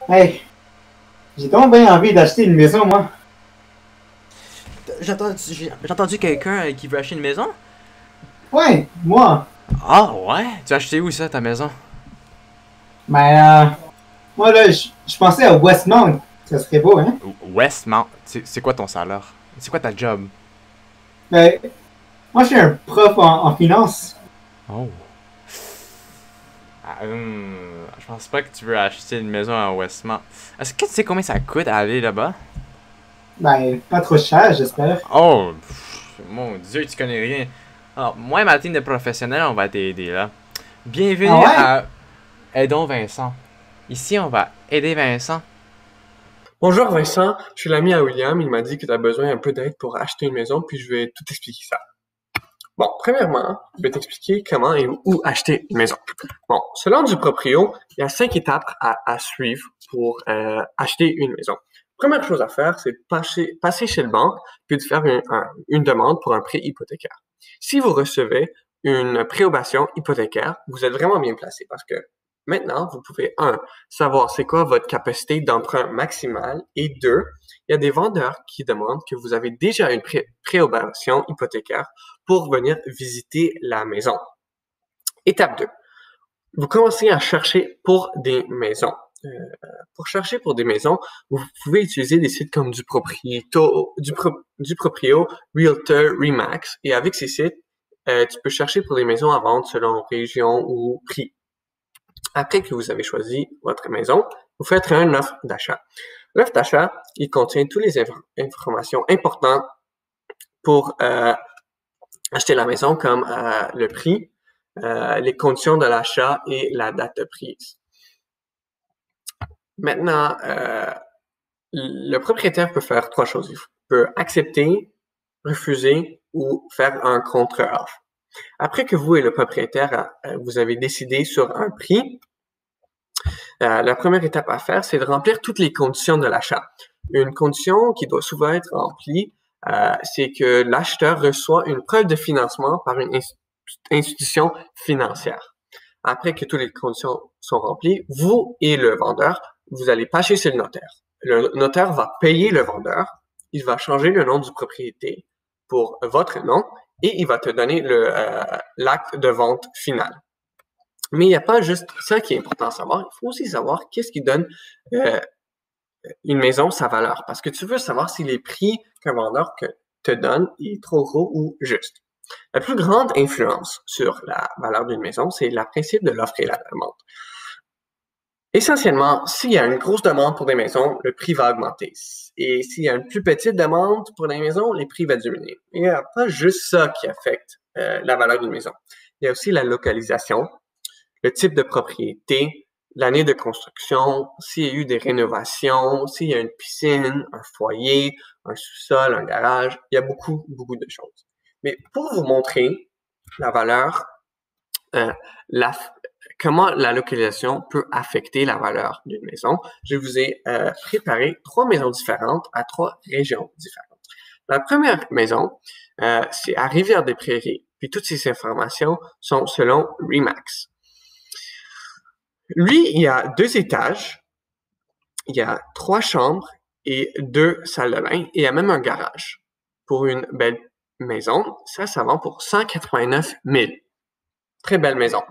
Hey, j'ai donc bien envie d'acheter une maison, moi. J'ai entendu quelqu'un qui veut acheter une maison. Ouais, moi. Ah ouais? Tu as acheté où ça, ta maison? Mais, moi, là, je pensais à Westmount. Ça serait beau, hein? Westmount. C'est quoi ton salaire? C'est quoi ta job? Ben, moi, je suis un prof en finance. Oh. Je pense pas que tu veux acheter une maison à Westmount. Est-ce que tu sais combien ça coûte à aller là-bas? Ben, pas trop cher, j'espère. Oh, mon dieu, tu connais rien. Alors, moi et ma team de professionnels, on va t'aider là. Ah Bienvenue ouais? à Aidons Vincent. Ici, on va aider Vincent. Bonjour Vincent, je suis l'ami à William, il m'a dit que tu as besoin un peu d'aide pour acheter une maison, puis je vais tout expliquer ça. Bon, premièrement, je vais t'expliquer comment et où acheter une maison. Bon, selon du proprio, il y a 5 étapes à suivre pour acheter une maison. Première chose à faire, c'est de passer chez le banque, puis de faire une demande pour un prêt hypothécaire. Si vous recevez une préopation hypothécaire, vous êtes vraiment bien placé parce que maintenant, vous pouvez, savoir c'est quoi votre capacité d'emprunt maximale et deux, il y a des vendeurs qui demandent que vous avez déjà une préopation hypothécaire pour venir visiter la maison. Étape 2. Vous commencez à chercher pour des maisons. Pour chercher pour des maisons, vous pouvez utiliser des sites comme du Proprio, Realtor, Remax. Et avec ces sites, tu peux chercher pour des maisons à vendre selon région ou prix. Après que vous avez choisi votre maison, vous faites une offre d'achat. L'offre d'achat, il contient toutes les informations importantes pour acheter la maison, comme le prix, les conditions de l'achat et la date de prise. Maintenant, le propriétaire peut faire 3 choses. Il peut accepter, refuser ou faire un contre-offre. Après que vous et le propriétaire, vous avez décidé sur un prix, la première étape à faire, c'est de remplir toutes les conditions de l'achat. Une condition qui doit souvent être remplie, c'est que l'acheteur reçoit une preuve de financement par une institution financière. Après que toutes les conditions sont remplies, vous et le vendeur, vous allez passer chez le notaire. Le notaire va payer le vendeur, il va changer le nom du propriété pour votre nom et il va te donner l'acte de vente final. Mais il n'y a pas juste ça qui est important à savoir, il faut aussi savoir qu'est-ce qui donne euh, une maison sa valeur. Parce que tu veux savoir si les prix qu'un vendeur te donne est trop gros ou juste. La plus grande influence sur la valeur d'une maison, c'est le principe de l'offre et la demande. Essentiellement, s'il y a une grosse demande pour des maisons, le prix va augmenter. Et s'il y a une plus petite demande pour des maisons, les prix vont diminuer. Il n'y a pas juste ça qui affecte la valeur d'une maison. Il y a aussi la localisation, le type de propriété, l'année de construction, s'il y a eu des rénovations, s'il y a une piscine, un foyer, un sous-sol, un garage, il y a beaucoup, beaucoup de choses. Mais pour vous montrer la valeur, euh, la, comment la localisation peut affecter la valeur d'une maison, je vous ai préparé 3 maisons différentes à 3 régions différentes. La première maison, c'est à Rivière-des-Prairies, puis toutes ces informations sont selon Remax. Lui, il y a 2 étages, il y a 3 chambres et 2 salles de bain, et il y a même un garage. Pour une belle maison, ça vend pour 189 000. Très belle maison.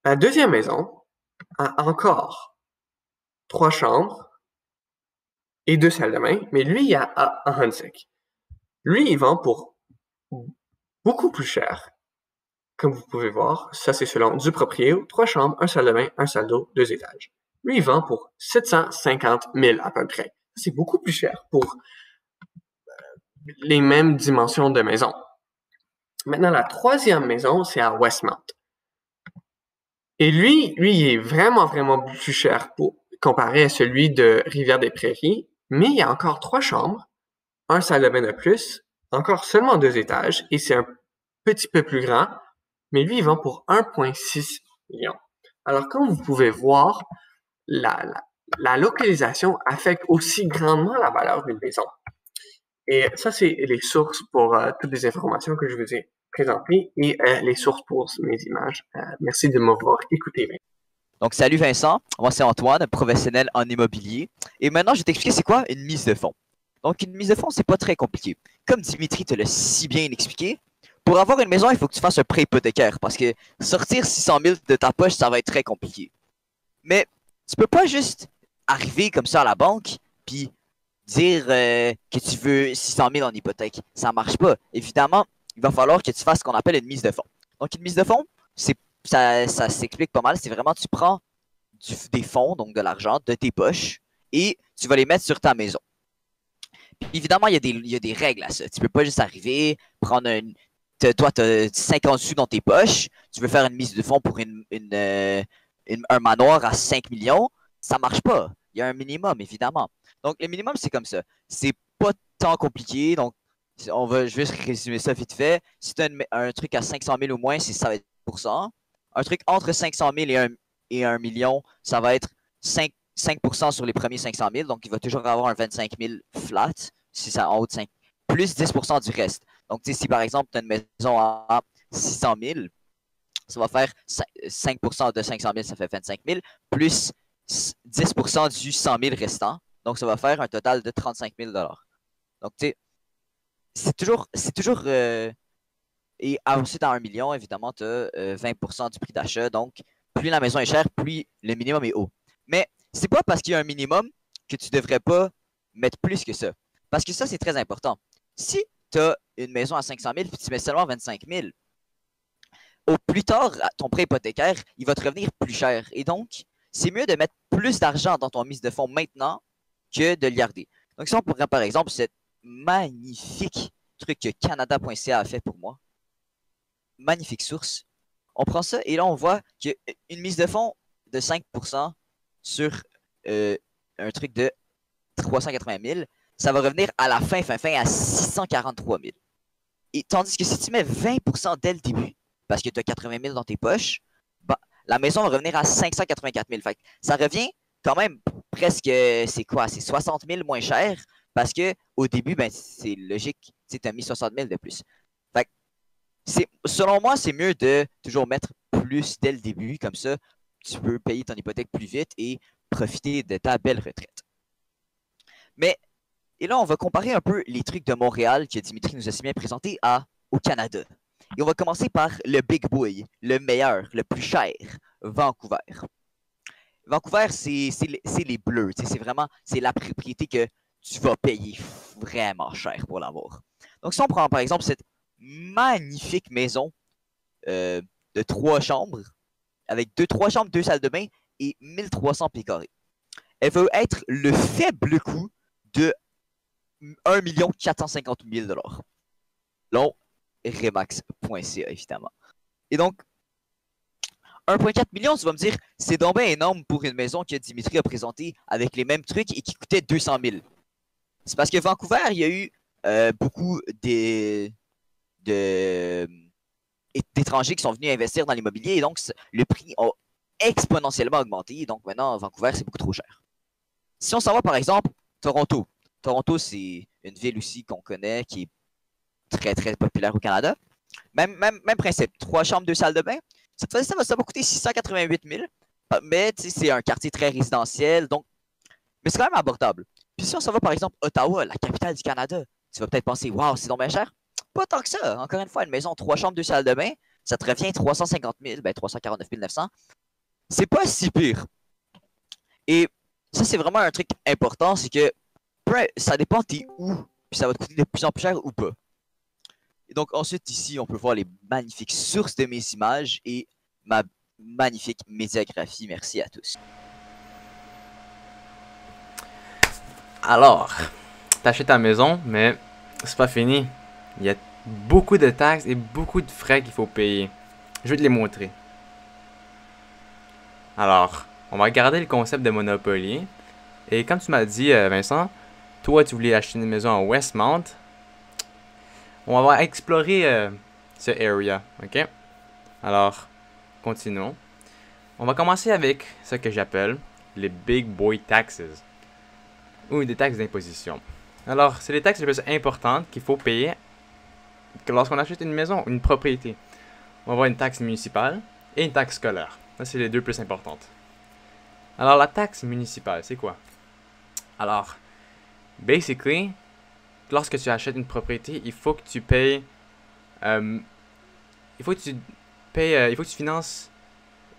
La deuxième maison a encore 3 chambres et 2 salles de bain, mais lui, il y a à Huntsic. Lui, il vend pour beaucoup plus cher. Comme vous pouvez voir, ça c'est selon du proprio, 3 chambres, 1 salle de bain, 1 salle d'eau, 2 étages. Lui, il vend pour 750 000 à peu près. C'est beaucoup plus cher pour les mêmes dimensions de maison. Maintenant, la troisième maison, c'est à Westmount. Et lui, il est vraiment, vraiment plus cher comparé à celui de Rivière-des-Prairies, mais il y a encore 3 chambres, 1 salle de bain de plus, encore seulement 2 étages, et c'est un petit peu plus grand, mais lui, il vend pour 1,6 million. Alors, comme vous pouvez voir, la, la localisation affecte aussi grandement la valeur d'une maison. Et ça, c'est les sources pour toutes les informations que je vous ai présentées et les sources pour mes images. Merci de m'avoir écouté. Donc, salut Vincent, moi c'est Antoine, professionnel en immobilier. Et maintenant, je vais t'expliquer c'est quoi une mise de fonds. Donc, une mise de fonds, c'est pas très compliqué. Comme Dimitri te l'a si bien expliqué, pour avoir une maison, il faut que tu fasses un prêt hypothécaire parce que sortir 600 000 de ta poche, ça va être très compliqué. Mais tu peux pas juste arriver comme ça à la banque puis dire que tu veux 600 000 en hypothèque. Ça marche pas. Évidemment, il va falloir que tu fasses ce qu'on appelle une mise de fonds. Donc, une mise de fonds, ça s'explique pas mal. C'est vraiment, tu prends des fonds, donc de l'argent, de tes poches, et tu vas les mettre sur ta maison. Puis, évidemment, il y a des règles à ça. Tu peux pas juste arriver, prendre toi, tu as 50 sous dans tes poches, tu veux faire une mise de fonds pour un manoir à 5 millions, ça marche pas. Il y a un minimum, évidemment. Donc, le minimum, c'est comme ça. C'est pas tant compliqué. Donc, je vais juste résumer ça vite fait. Si tu as un truc à 500 000 ou moins, ça va être 10%. Un truc entre 500 000 et 1 million, ça va être 5% sur les premiers 500 000. Donc, il va toujours avoir un 25 000 flat, si c'est en haut de 5, plus 10% du reste. Donc, si par exemple, tu as une maison à 600 000, ça va faire 5% de 500 000, ça fait 25 000, plus 10% du 100 000 restant. Donc, ça va faire un total de 35 000 $. Donc, tu sais, c'est toujours et ensuite, à 1 million, évidemment, tu as 20% du prix d'achat. Donc, plus la maison est chère, plus le minimum est haut. Mais c'est pas parce qu'il y a un minimum que tu devrais pas mettre plus que ça. Parce que ça, c'est très important. Si tu as une maison à 500 000 puis tu mets seulement 25 000, au plus tard, ton prêt hypothécaire, il va te revenir plus cher. Et donc, c'est mieux de mettre plus d'argent dans ton mise de fonds maintenant que de le garder. Donc, si on prend par exemple cette magnifique truc que Canada.ca a fait pour moi, magnifique source, on prend ça et là, on voit qu'une mise de fonds de 5% sur un truc de 380 000, ça va revenir à la fin à 643 000. Et tandis que si tu mets 20% dès le début, parce que tu as 80 000 dans tes poches, bah, la maison va revenir à 584 000. Fait que ça revient quand même presque, c'est quoi? C'est 60 000 moins cher parce qu'au début, ben, c'est logique, tu as mis 60 000 de plus. Fait que selon moi, c'est mieux de toujours mettre plus dès le début, comme ça, tu peux payer ton hypothèque plus vite et profiter de ta belle retraite. Mais, et là, on va comparer un peu les trucs de Montréal que Dimitri nous a si bien présenté au Canada. Et on va commencer par le big boy, le meilleur, le plus cher, Vancouver. Vancouver, c'est les bleus. C'est la propriété que tu vas payer vraiment cher pour l'avoir. Donc, si on prend par exemple cette magnifique maison de 3 chambres, avec 3 chambres, 2 salles de bain et 1300 pieds carrés. Elle va être le faible coût de 1 450 000 $. Long, remax.ca, évidemment. Et donc, 1,4 million, tu vas me dire, c'est donc bien énorme pour une maison que Dimitri a présentée avec les mêmes trucs et qui coûtait 200 000. C'est parce que Vancouver, il y a eu beaucoup d'étrangers qui sont venus investir dans l'immobilier et donc le prix a exponentiellement augmenté. Et donc maintenant, Vancouver, c'est beaucoup trop cher. Si on s'en va par exemple, Toronto. Toronto, c'est une ville aussi qu'on connaît qui est très très populaire au Canada. Même principe, 3 chambres, 2 salles de bain. Ça va coûter 688 000. Mais c'est un quartier très résidentiel, donc mais c'est quand même abordable. Puis si on s'en va par exemple Ottawa, la capitale du Canada, tu vas peut-être penser, waouh, c'est donc bien cher. Pas tant que ça. Encore une fois, une maison 3 chambres, 2 salles de bain, ça te revient 350 000, ben 349 900. C'est pas si pire. Et ça, c'est vraiment un truc important, c'est que ça dépend t'es où, puis ça va te coûter de plus en plus cher ou pas. Et donc ensuite, ici, on peut voir les magnifiques sources de mes images et ma magnifique médiagraphie. Merci à tous. Alors, t'achètes ta maison, mais c'est pas fini. Il y a beaucoup de taxes et beaucoup de frais qu'il faut payer. Je vais te les montrer. Alors, on va garder le concept de Monopoly. Et comme tu m'as dit, Vincent, toi, tu voulais acheter une maison à Westmount. On va explorer ce area, ok? Alors, continuons. On va commencer avec ce que j'appelle les Big Boy Taxes, ou des taxes d'imposition. Alors, c'est les taxes les plus importantes qu'il faut payer lorsqu'on achète une maison, une propriété. On va avoir une taxe municipale et une taxe scolaire. Ça, c'est les deux plus importantes. Alors, la taxe municipale, c'est quoi? Alors, basically, lorsque tu achètes une propriété, il faut que tu payes... il faut que tu finances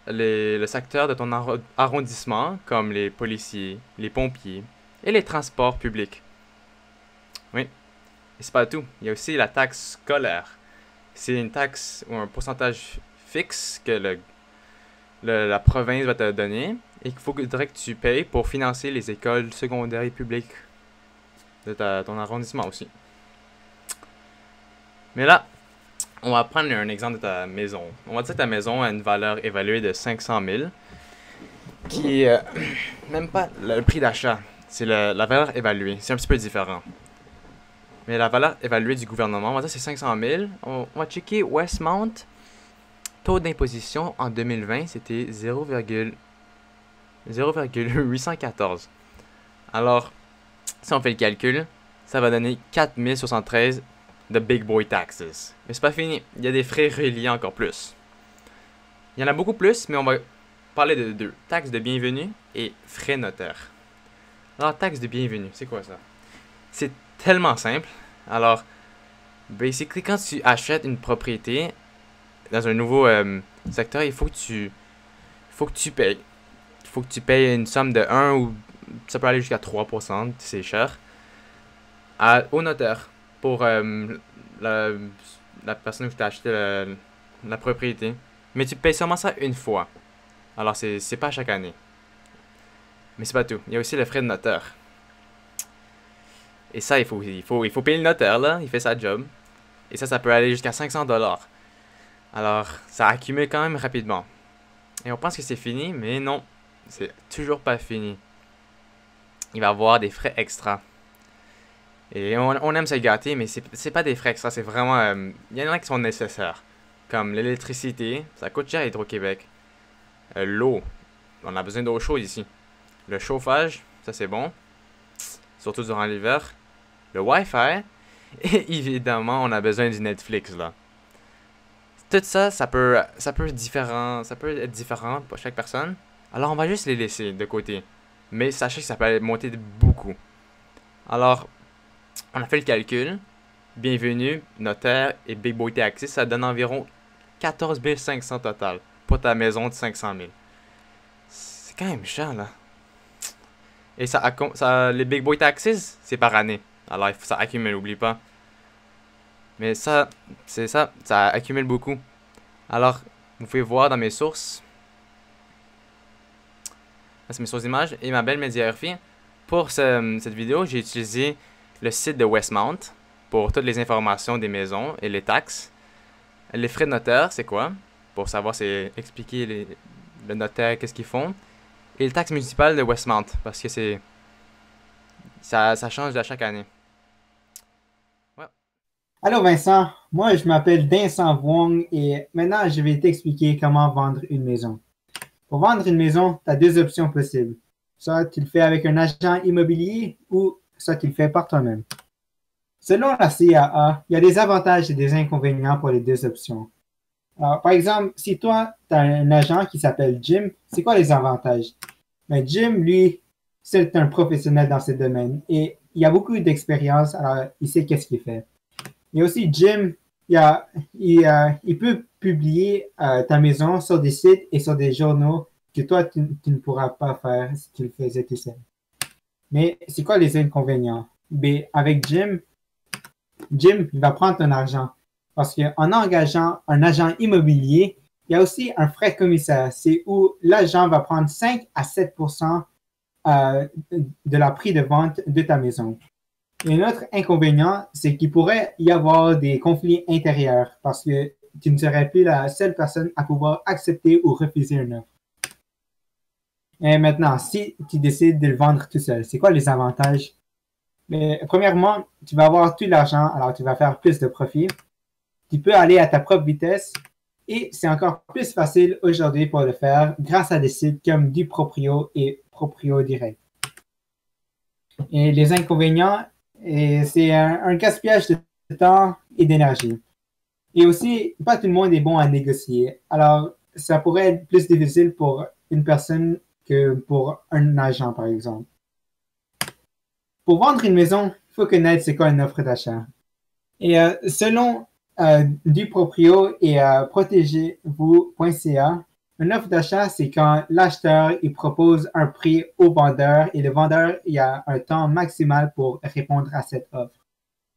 le secteur de ton arrondissement, comme les policiers, les pompiers et les transports publics. Oui. Et c'est pas tout. Il y a aussi la taxe scolaire. C'est une taxe ou un pourcentage fixe que la province va te donner et qu'il faudrait que tu payes pour financer les écoles secondaires et publiques de ton arrondissement aussi. Mais là, on va prendre un exemple de ta maison. On va dire que ta maison a une valeur évaluée de 500 000, qui est même pas le prix d'achat, c'est la valeur évaluée. C'est un petit peu différent. Mais la valeur évaluée du gouvernement, on va dire que c'est 500 000. On va checker Westmount. Taux d'imposition en 2020, c'était 0,814. Alors, si on fait le calcul, ça va donner 4073 de Big Boy Taxes. Mais c'est pas fini, il y a des frais reliés encore plus. Il y en a beaucoup plus, mais on va parler de deux. Taxe de bienvenue et frais notaires. Alors, taxe de bienvenue, c'est quoi ça? C'est tellement simple. Alors, basically, quand tu achètes une propriété dans un nouveau secteur, il faut que tu payes. Il faut que tu payes une somme de 1 ou ça peut aller jusqu'à 3%, c'est cher, au notaire pour la personne qui t'a acheté la propriété. Mais tu payes seulement ça une fois. Alors, c'est pas chaque année. Mais c'est pas tout. Il y a aussi le frais de notaire. Et ça, il faut payer le notaire, là. Il fait sa job. Et ça peut aller jusqu'à 500$. Alors, ça accumule quand même rapidement. Et on pense que c'est fini, mais non. C'est toujours pas fini. Il va y avoir des frais extra. Et on aime se gâter, mais c'est pas des frais extra. C'est vraiment... il y en a qui sont nécessaires. Comme l'électricité. Ça coûte cher à Hydro-Québec. L'eau. On a besoin d'eau chaude ici. Le chauffage. Ça, c'est bon. Surtout durant l'hiver. Le Wi-Fi. Et évidemment, on a besoin du Netflix, là. Tout ça, ça peut être différent pour chaque personne. Alors, on va juste les laisser de côté. Mais sachez que ça peut monter beaucoup. Alors, on a fait le calcul. Bienvenue, notaire et Big Boy Taxes, ça donne environ 14 500 total pour ta maison de 500 000. C'est quand même cher, là. Et les Big Boy Taxes, c'est par année. Alors, ça accumule, n'oublie pas. Mais ça accumule beaucoup. Alors, vous pouvez voir dans mes sources. Là, c'est mes sources d'images. Et ma belle médiagraphie. Pour cette vidéo, j'ai utilisé le site de Westmount pour toutes les informations des maisons et les taxes. Les frais de notaire, c'est quoi? Pour savoir, c'est expliquer le notaire, qu'est-ce qu'ils font. Et le taxe municipal de Westmount, parce que ça change à chaque année. Allô Vincent, moi je m'appelle Vincent Wong et maintenant je vais t'expliquer comment vendre une maison. Pour vendre une maison, tu as deux options possibles. Soit tu le fais avec un agent immobilier ou soit tu le fais par toi-même. Selon la CAA, il y a des avantages et des inconvénients pour les deux options. Alors, par exemple, si toi, tu as un agent qui s'appelle Jim, c'est quoi les avantages? Mais Jim, lui, c'est un professionnel dans ce domaine et il a beaucoup d'expérience, alors il sait qu'est-ce qu'il fait. Et aussi, Jim, il peut publier ta maison sur des sites et sur des journaux que toi, tu ne pourras pas faire si tu le faisais tout seul. Mais c'est quoi les inconvénients? Ben, avec Jim, il va prendre ton argent. Parce qu'en engageant un agent immobilier, il y a aussi un frais commissaire. C'est où l'agent va prendre 5 à 7% de la prix de vente de ta maison. Et un autre inconvénient, c'est qu'il pourrait y avoir des conflits intérieurs parce que tu ne serais plus la seule personne à pouvoir accepter ou refuser une offre. Et maintenant, si tu décides de le vendre tout seul, c'est quoi les avantages? Mais, premièrement, tu vas avoir tout l'argent, alors tu vas faire plus de profit. Tu peux aller à ta propre vitesse et c'est encore plus facile aujourd'hui pour le faire grâce à des sites comme Duproprio et Proprio Direct. Et les inconvénients, c'est un gaspillage de temps et d'énergie. Et aussi, pas tout le monde est bon à négocier. Alors, ça pourrait être plus difficile pour une personne que pour un agent, par exemple. Pour vendre une maison, il faut connaître c'est quoi une offre d'achat. Et selon Duproprio et protégez-vous.ca, une offre d'achat, c'est quand l'acheteur il propose un prix au vendeur et le vendeur il a un temps maximal pour répondre à cette offre.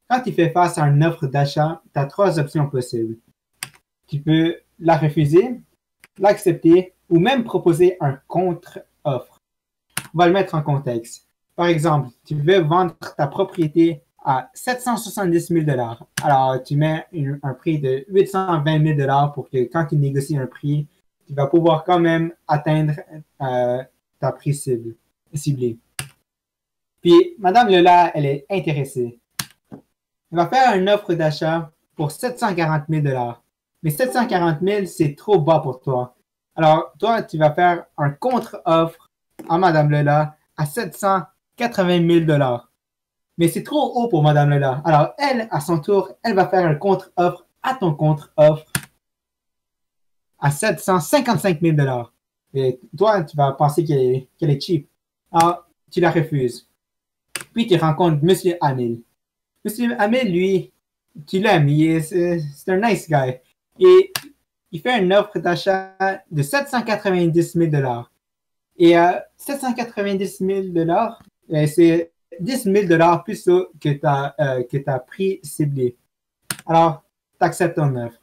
Quand tu fais face à une offre d'achat, tu as trois options possibles. Tu peux la refuser, l'accepter ou même proposer un contre-offre. On va le mettre en contexte. Par exemple, tu veux vendre ta propriété à 770 000 $. Alors, tu mets un prix de 820 000 $ pour que quand tu négocies un prix, tu vas pouvoir quand même atteindre ta prix ciblé. Puis, Madame Lola, elle est intéressée. Elle va faire une offre d'achat pour 740 000 $. Mais 740 000, c'est trop bas pour toi. Alors, toi, tu vas faire un contre-offre à Madame Lola à 780 000 $. Mais c'est trop haut pour Madame Lola. Alors, elle, à son tour, elle va faire un contre-offre à ton contre-offre à 755 000 $. Et toi, tu vas penser qu'elle est cheap. Alors, tu la refuses. Puis, tu rencontres Monsieur Hamil. Monsieur Hamil, lui, tu l'aimes. C'est un nice guy. Et il fait une offre d'achat de 790 000 $. Et 790 000 $, c'est 10 000 $ plus haut que ta prix ciblé. Alors, tu acceptes ton offre.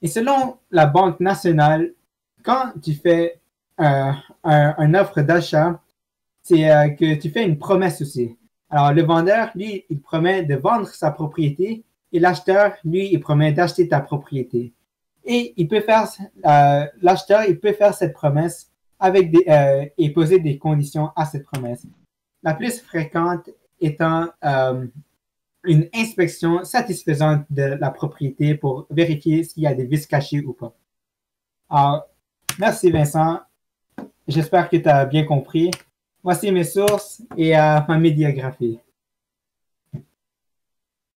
Et selon la Banque nationale, quand tu fais une offre d'achat, c'est que tu fais une promesse aussi. Alors, le vendeur, lui, il promet de vendre sa propriété et l'acheteur, lui, il promet d'acheter ta propriété. Et l'acheteur, il peut faire cette promesse et poser des conditions à cette promesse. La plus fréquente étant une inspection satisfaisante de la propriété pour vérifier s'il y a des vices cachés ou pas. Alors, merci Vincent. J'espère que tu as bien compris. Voici mes sources et ma médiographie.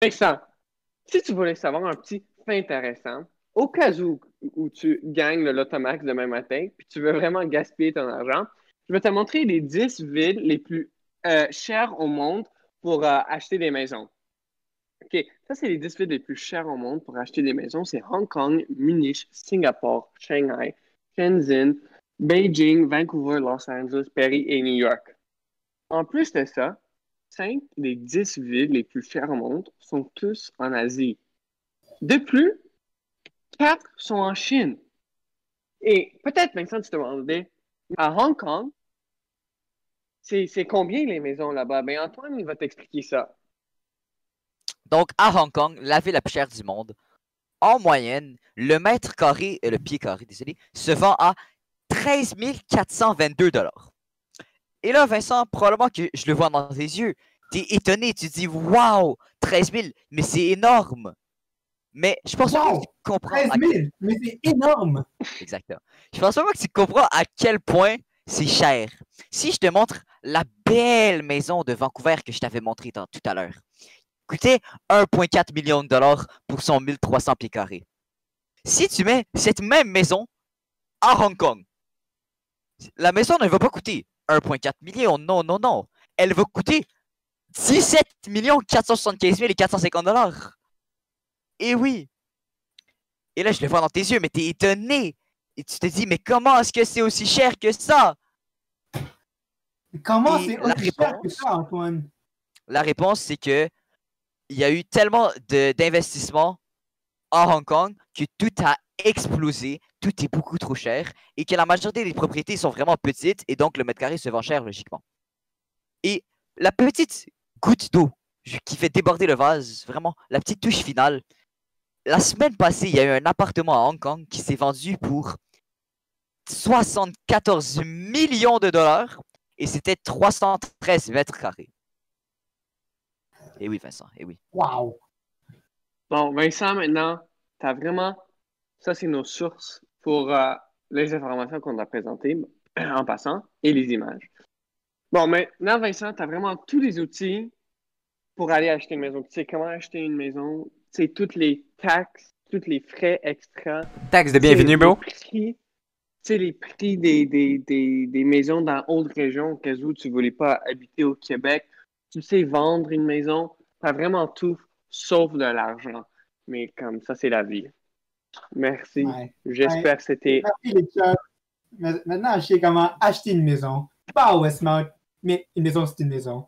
Vincent, si tu voulais savoir un petit fait intéressant, au cas où tu gagnes le Lotomax demain matin, puis tu veux vraiment gaspiller ton argent, je vais te montrer les 10 villes les plus chères au monde pour acheter des maisons. OK, ça, c'est les 10 villes les plus chères au monde pour acheter des maisons. C'est Hong Kong, Munich, Singapour, Shanghai, Shenzhen, Beijing, Vancouver, Los Angeles, Paris et New York. En plus de ça, 5 des 10 villes les plus chères au monde sont tous en Asie. De plus, 4 sont en Chine. Et peut-être, Vincent, tu te demandais, à Hong Kong, c'est combien les maisons là-bas? Ben Antoine, il va t'expliquer ça. Donc, à Hong Kong, la ville la plus chère du monde, en moyenne, le pied carré, désolé, se vend à 13 422 $. Et là, Vincent, probablement que je le vois dans tes yeux. Tu es étonné, tu te dis, waouh, 13 000, mais c'est énorme. Mais je pense pas que tu comprends. 13 000, mais c'est énorme. Exactement. Je pense pas que tu comprends à quel point c'est cher. Si je te montre la belle maison de Vancouver que je t'avais montrée tout à l'heure, coûtait 1,4 million de dollars pour son 1300 pieds carrés. Si tu mets cette même maison à Hong Kong, la maison ne va pas coûter 1,4 million, non, non, non. Elle va coûter 17 475 450 $. Et oui. Et là, je le vois dans tes yeux, mais t'es étonné. Et tu te dis, mais comment est-ce que c'est aussi cher que ça? Comment Et c'est aussi cher que ça, Antoine? La réponse, c'est que il y a eu tellement d'investissements à Hong Kong que tout a explosé, tout est beaucoup trop cher et que la majorité des propriétés sont vraiment petites et donc le mètre carré se vend cher logiquement. Et la petite goutte d'eau qui fait déborder le vase, vraiment la petite touche finale, la semaine passée, il y a eu un appartement à Hong Kong qui s'est vendu pour 74 millions de dollars et c'était 313 mètres carrés. Et oui, Vincent, et oui. Wow! Bon, Vincent, maintenant, tu as vraiment... Ça, c'est nos sources pour les informations qu'on a présentées en passant et les images. Bon, maintenant, Vincent, tu as vraiment tous les outils pour aller acheter une maison. Tu sais comment acheter une maison, tu sais toutes les taxes, tous les frais extra. Taxe de bienvenue, bro. Tu sais, les prix des maisons dans d'autres régions, au cas où tu ne voulais pas habiter au Québec. Tu sais vendre une maison, tu as vraiment tout, sauf de l'argent. Mais comme ça, c'est la vie. Merci. Ouais. J'espère que c'était... Merci les chums. Maintenant, je sais comment acheter une maison. Pas à Westmount, mais une maison, c'est une maison.